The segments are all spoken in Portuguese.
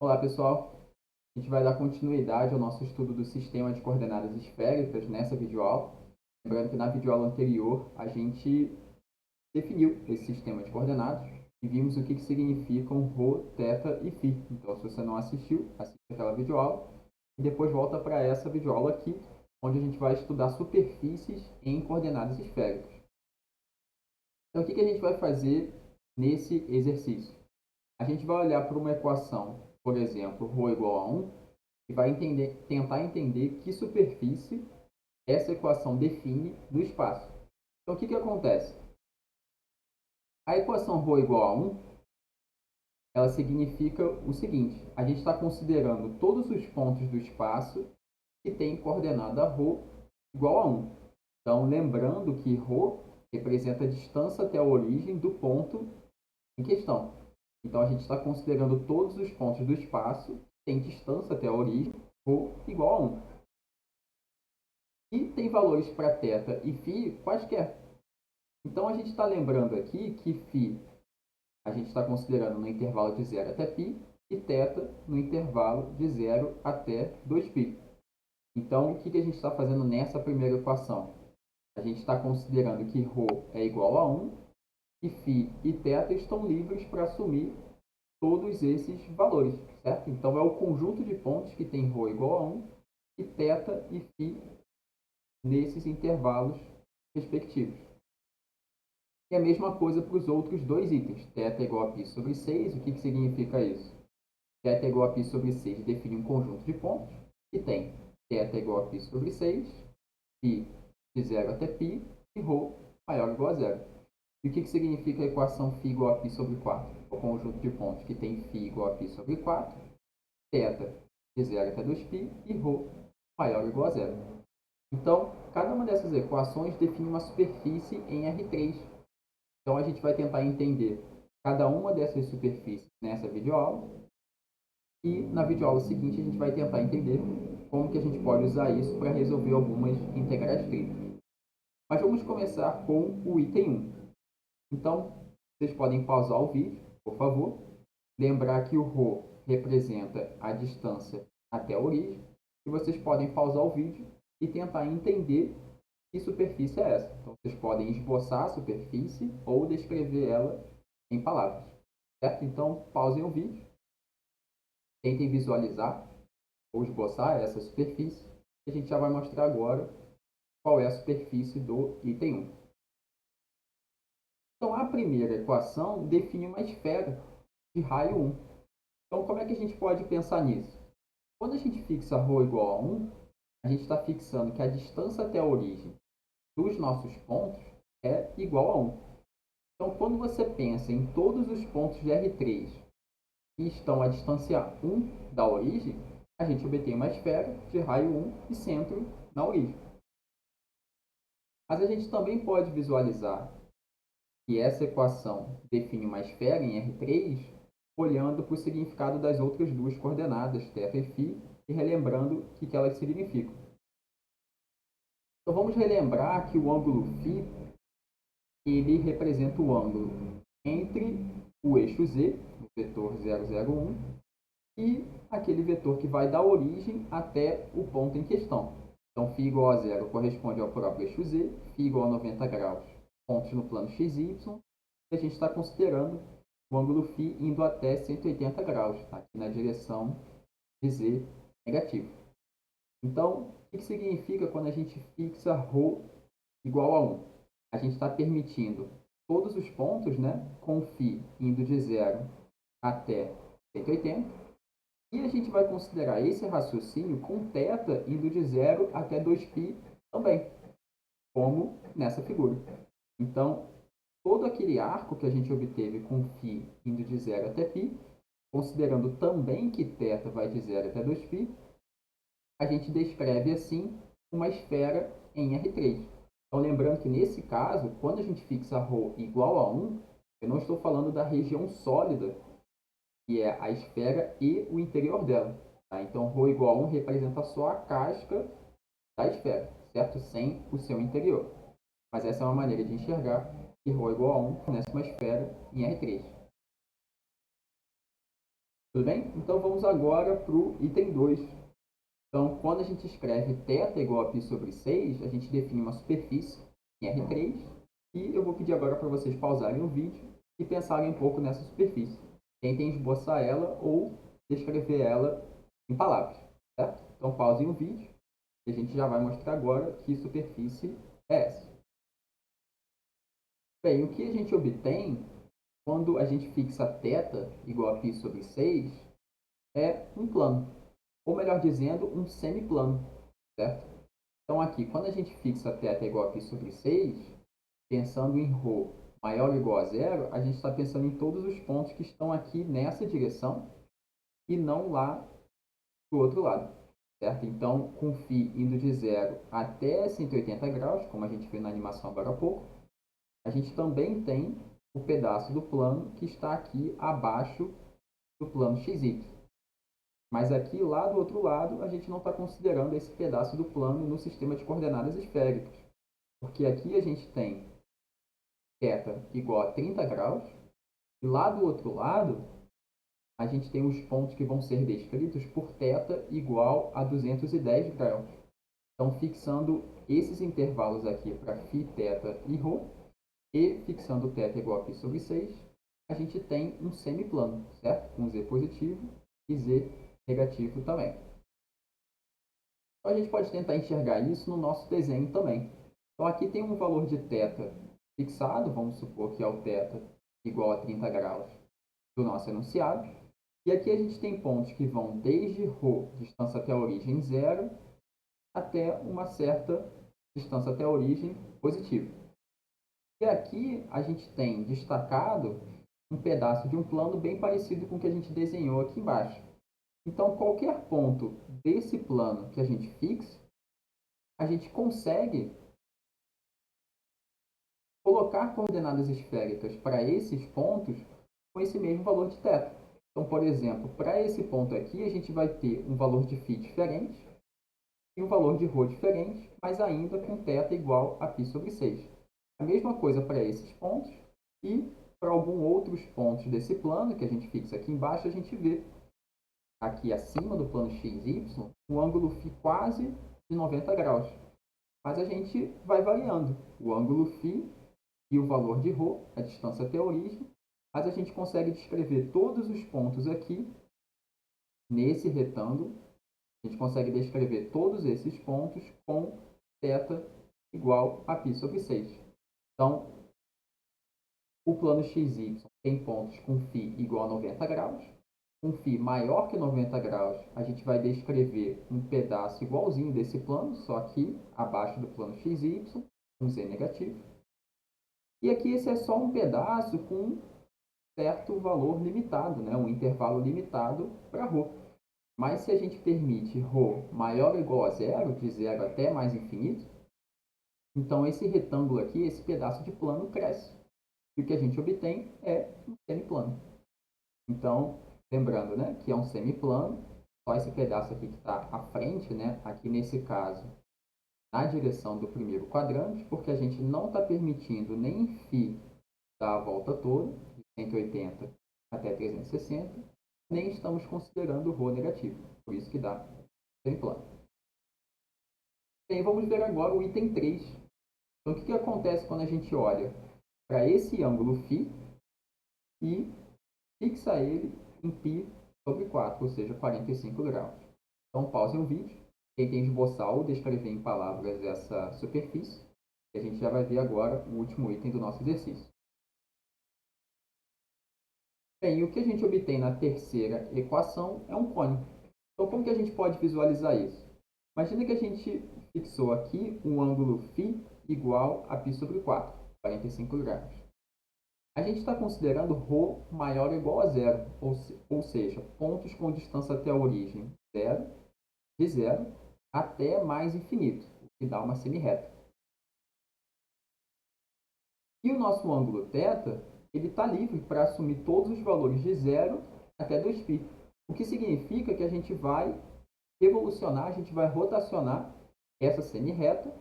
Olá, pessoal. A gente vai dar continuidade ao nosso estudo do sistema de coordenadas esféricas nessa videoaula. Lembrando que na videoaula anterior a gente definiu esse sistema de coordenadas e vimos o que significam ρ, θ e φ. Então, se você não assistiu, assista aquela videoaula e depois volta para essa videoaula aqui, onde a gente vai estudar superfícies em coordenadas esféricas. Então, o que a gente vai fazer nesse exercício? A gente vai olhar para uma equação, por exemplo, ρ igual a 1, e vai tentar entender que superfície essa equação define no espaço. Então, o que acontece? A equação ρ igual a 1, ela significa o seguinte: a gente está considerando todos os pontos do espaço que tem coordenada ρ igual a 1. Então, lembrando que ρ representa a distância até a origem do ponto em questão. Então, a gente está considerando todos os pontos do espaço que têm distância até a origem, ρ igual a 1. E tem valores para θ e φ quaisquer. Então, a gente está lembrando aqui que φ a gente está considerando no intervalo de 0 até π e θ no intervalo de 0 até 2π. Então, o que a gente está fazendo nessa primeira equação? A gente está considerando que ρ é igual a 1 e φ e θ estão livres para assumir todos esses valores, certo? Então, é o conjunto de pontos que tem ρ igual a 1 e θ e φ nesses intervalos respectivos. E a mesma coisa para os outros dois itens. θ é igual a π sobre 6. O que significa isso? θ é igual a π sobre 6 define um conjunto de pontos que tem θ é igual a π sobre 6, π de 0 até π e ρ maior ou igual a 0. E o que significa a equação φ igual a π sobre 4? O conjunto de pontos que tem φ igual a π sobre 4, θ de 0 até 2π e ρ maior ou igual a 0. Então, cada uma dessas equações define uma superfície em R3. Então, a gente vai tentar entender cada uma dessas superfícies nessa videoaula. E na videoaula seguinte, a gente vai tentar entender como que a gente pode usar isso para resolver algumas integrais tríplicas. Mas vamos começar com o item 1. Então, vocês podem pausar o vídeo, por favor. Lembrar que o ρ representa a distância até a origem. E vocês podem pausar o vídeo e tentar entender que superfície é essa. Então, vocês podem esboçar a superfície ou descrever ela em palavras. Certo? Então, pausem o vídeo. Tentem visualizar ou esboçar essa superfície. E a gente já vai mostrar agora qual é a superfície do item 1. Então, a primeira equação define uma esfera de raio 1. Então, como é que a gente pode pensar nisso? Quando a gente fixa ρ igual a 1, a gente está fixando que a distância até a origem dos nossos pontos é igual a 1. Então, quando você pensa em todos os pontos de R3 que estão a distância 1 da origem, a gente obtém uma esfera de raio 1 e centro na origem. Mas a gente também pode visualizar que essa equação define uma esfera em R3 olhando para o significado das outras duas coordenadas, θ e φ, e relembrando o que elas significam. Então vamos relembrar que o ângulo φ ele representa o ângulo entre o eixo z, o vetor 0,01, e aquele vetor que vai da origem até o ponto em questão. Então, φ igual a 0 corresponde ao próprio eixo z, φ igual a 90 graus, pontos no plano x, y, e a gente está considerando o ângulo φ indo até 180 graus, aqui na direção de z negativo. Então, o que significa quando a gente fixa ρ igual a 1? A gente está permitindo todos os pontos, né, com φ indo de 0 até 180, e a gente vai considerar esse raciocínio com θ indo de 0 até 2π também, como nessa figura. Então, todo aquele arco que a gente obteve com φ indo de 0 até π, considerando também que θ vai de 0 até 2π, a gente descreve assim uma esfera em R3. Então, lembrando que nesse caso, quando a gente fixa ρ igual a 1, eu não estou falando da região sólida, que é a esfera e o interior dela. Tá? Então, ρ igual a 1 representa só a casca da esfera, certo? Sem o seu interior. Mas essa é uma maneira de enxergar que ρ igual a 1 fornece uma esfera em R3. Tudo bem? Então vamos agora para o item 2. Então, quando a gente escreve θ igual a π sobre 6, a gente define uma superfície em R3 e eu vou pedir agora para vocês pausarem o vídeo e pensarem um pouco nessa superfície. Tentem esboçar ela ou descrever ela em palavras, certo? Então pausem o vídeo e a gente já vai mostrar agora que superfície é essa. Bem, o que a gente obtém quando a gente fixa θ igual a π sobre 6 é um plano, ou melhor dizendo, um semiplano, certo? Então aqui, quando a gente fixa θ igual a π sobre 6, pensando em ρ maior ou igual a zero, a gente está pensando em todos os pontos que estão aqui nessa direção e não lá do outro lado, certo? Então, com φ indo de zero até 180 graus, como a gente viu na animação agora há pouco, a gente também tem o pedaço do plano que está aqui abaixo do plano XY. Mas aqui, lá do outro lado, a gente não está considerando esse pedaço do plano no sistema de coordenadas esféricas. Porque aqui a gente tem θ igual a 30 graus, e lá do outro lado, a gente tem os pontos que vão ser descritos por θ igual a 210 graus. Então, fixando esses intervalos aqui para φ, θ e ρ, e fixando θ igual a π sobre 6, a gente tem um semiplano, certo? Com z positivo e z negativo também. Então, a gente pode tentar enxergar isso no nosso desenho também. Então, aqui tem um valor de θ fixado, vamos supor que é o θ igual a 30 graus do nosso enunciado. E aqui a gente tem pontos que vão desde ρ, distância até a origem zero, até uma certa distância até a origem positiva. E aqui a gente tem destacado um pedaço de um plano bem parecido com o que a gente desenhou aqui embaixo. Então, qualquer ponto desse plano que a gente fixe, a gente consegue colocar coordenadas esféricas para esses pontos com esse mesmo valor de θ. Então, por exemplo, para esse ponto aqui, a gente vai ter um valor de φ diferente e um valor de ρ diferente, mas ainda com θ igual a π sobre 6. A mesma coisa para esses pontos e para alguns outros pontos desse plano que a gente fixa aqui embaixo, a gente vê aqui acima do plano XY um ângulo φ quase de 90 graus. Mas a gente vai variando o ângulo φ e o valor de ρ, a distância até a origem, mas a gente consegue descrever todos os pontos aqui nesse retângulo. A gente consegue descrever todos esses pontos com θ igual a π sobre 6. Então, o plano XY tem pontos com φ igual a 90 graus. Com φ maior que 90 graus, a gente vai descrever um pedaço igualzinho desse plano, só aqui abaixo do plano XY, com z negativo. E aqui esse é só um pedaço com certo valor limitado, né? Um intervalo limitado para ρ. Mas se a gente permite ρ maior ou igual a zero, de zero até mais infinito, então esse retângulo aqui, esse pedaço de plano cresce. E o que a gente obtém é um semiplano. Então, lembrando, né, que é um semiplano, só esse pedaço aqui que está à frente, né, aqui nesse caso, na direção do primeiro quadrante, porque a gente não está permitindo nem φ dar a volta toda, de 180 até 360, nem estamos considerando ρ negativo, por isso que dá semiplano. Bem, vamos ver agora o item 3. Então, o que acontece quando a gente olha para esse ângulo φ e fixa ele em π sobre 4, ou seja, 45 graus. Então, pausem o vídeo, tentem esboçar ou descrever em palavras essa superfície, e a gente já vai ver agora o último item do nosso exercício. Bem, o que a gente obtém na terceira equação é um cone. Então, como que a gente pode visualizar isso? Imagina que a gente fixou aqui um ângulo φ igual a π sobre 4, 45 graus. A gente está considerando ρ maior ou igual a zero, ou seja, pontos com distância até a origem zero, de zero até mais infinito, o que dá uma semirreta. E o nosso ângulo θ, ele está livre para assumir todos os valores de zero até 2π, o que significa que a gente vai revolucionar, a gente vai rotacionar essa semirreta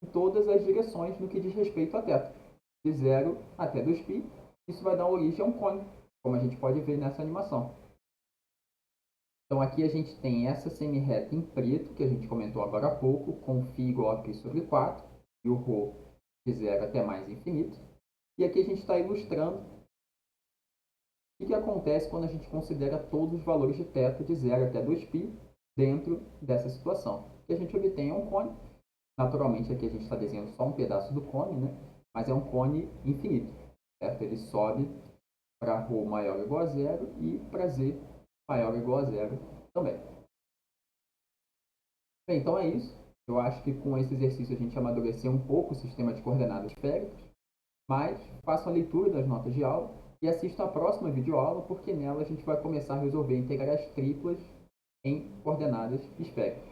em todas as direções no que diz respeito a θ, de 0 até 2π. Isso vai dar origem a um cone, como a gente pode ver nessa animação. Então aqui a gente tem essa semi-reta em preto, que a gente comentou agora há pouco, com φ igual a π sobre 4, e o ρ de 0 até mais infinito. E aqui a gente está ilustrando o que acontece quando a gente considera todos os valores de θ de 0 até 2π dentro dessa situação. O que a gente obtém é um cone. Naturalmente aqui a gente está desenhando só um pedaço do cone, né? Mas é um cone infinito, certo? Ele sobe para ρ maior ou igual a 0 e para z maior ou igual a 0 também. Bem, então é isso. Eu acho que com esse exercício a gente amadureceu um pouco o sistema de coordenadas esféricas, mas façam a leitura das notas de aula e assistam a próxima videoaula, porque nela a gente vai começar a resolver integrais triplas em coordenadas esféricas.